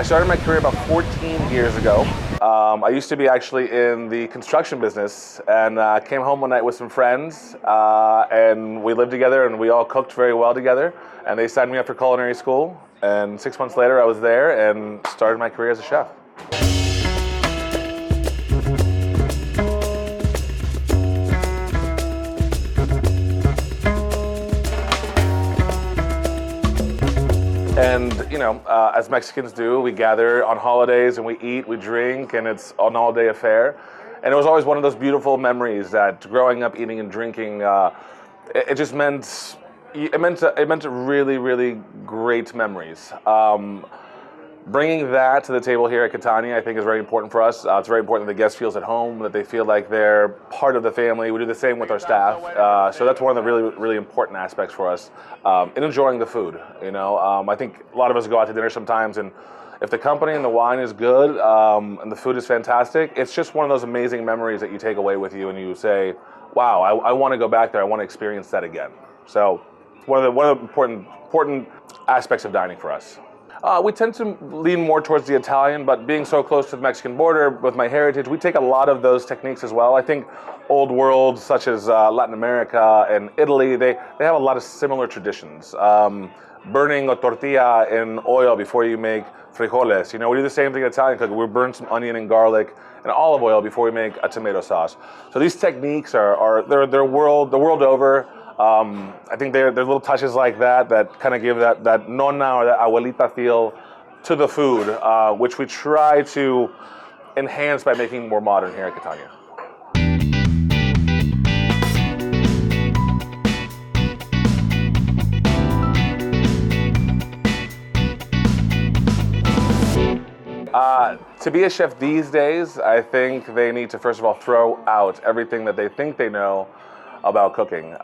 started my career about 14 years ago. I used to be actually in the construction business, and came home one night with some friends, and we lived together, and we all cooked very well together, and they signed me up for culinary school, and 6 months later I was there and started my career as a chef. And, as Mexicans do, we gather on holidays and we eat, we drink, and it's an all-day affair. And it was always one of those beautiful memories that growing up eating and drinking, it just meant, it meant really, really great memories. Bringing that to the table here at Catania, I think, is very important for us. It's very important that the guest feels at home, that they feel like they're part of the family. We do the same with our staff. So that's one of the really, really important aspects for us in enjoying the food. I think a lot of us go out to dinner sometimes, and if the company and the wine is good and the food is fantastic, it's just one of those amazing memories that you take away with you, and you say, "Wow, I want to go back there. I want to experience that again." So it's one of the important aspects of dining for us. We tend to lean more towards the Italian, but being so close to the Mexican border with my heritage, we take a lot of those techniques as well. I think old worlds such as Latin America and Italy, they have a lot of similar traditions. Burning a tortilla in oil before you make frijoles. We do the same thing in Italian cooking. We burn some onion and garlic and olive oil before we make a tomato sauce. So these techniques they're the world over. I think there's little touches like that kind of give that nonna or that abuelita feel to the food, which we try to enhance by making more modern here at Catania. To be a chef these days, I think they need to first of all throw out everything that they think they know about cooking.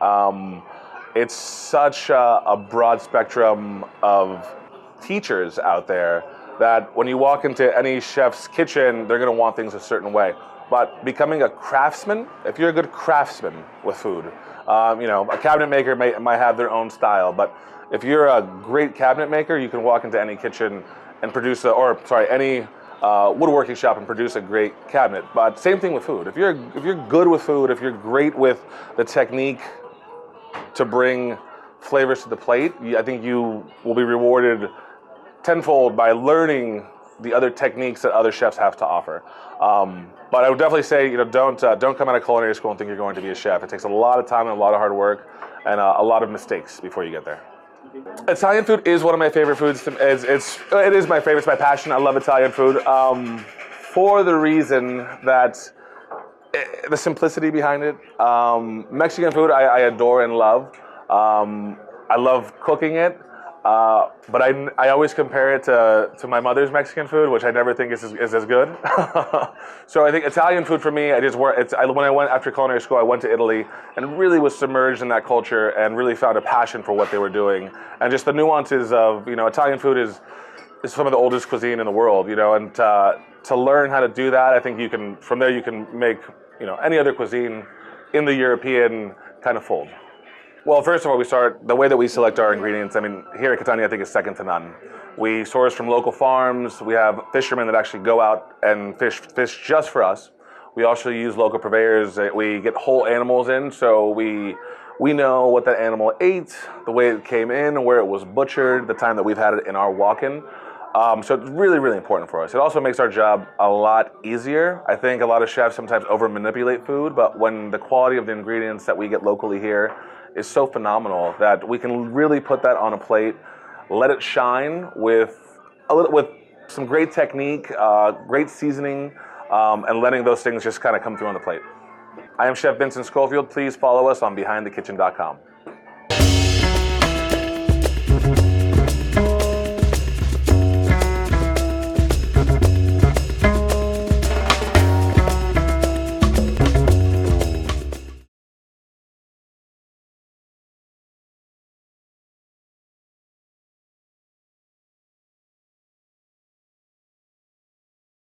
It's such a broad spectrum of teachers out there that when you walk into any chef's kitchen, they're going to want things a certain way. But becoming a craftsman, if you're a good craftsman with food, a cabinet maker might have their own style, but if you're a great cabinet maker, you can walk into any kitchen and produce any woodworking shop and produce a great cabinet. But same thing with food. If you're good with food, if you're great with the technique to bring flavors to the plate, I think you will be rewarded tenfold by learning the other techniques that other chefs have to offer. But I would definitely say, don't come out of culinary school and think you're going to be a chef. It takes a lot of time and a lot of hard work and a lot of mistakes before you get there. Italian food is one of my favorite foods. It is my favorite. It's my passion. I love Italian food for the reason that the simplicity behind it. Mexican food I adore and love. I love cooking it, but I always compare it to my mother's Mexican food, which I never think is as good. So I think Italian food for me, when I went after culinary school, I went to Italy and really was submerged in that culture and really found a passion for what they were doing. And just the nuances of, Italian food is some of the oldest cuisine in the world, and to learn how to do that, I think from there you can make, any other cuisine in the European kind of fold. Well, first of all, the way that we select our ingredients, here at Catania, I think is second to none. We source from local farms. We have fishermen that actually go out and fish just for us. We also use local purveyors. We get whole animals in, so we know what that animal ate, the way it came in, where it was butchered, the time that we've had it in our walk-in. So it's really, really important for us. It also makes our job a lot easier. I think a lot of chefs sometimes over-manipulate food, but when the quality of the ingredients that we get locally here is so phenomenal that we can really put that on a plate, let it shine with some great technique, great seasoning, and letting those things just kind of come through on the plate. I am Chef Vince Schofield. Please follow us on BehindTheKitchen.com.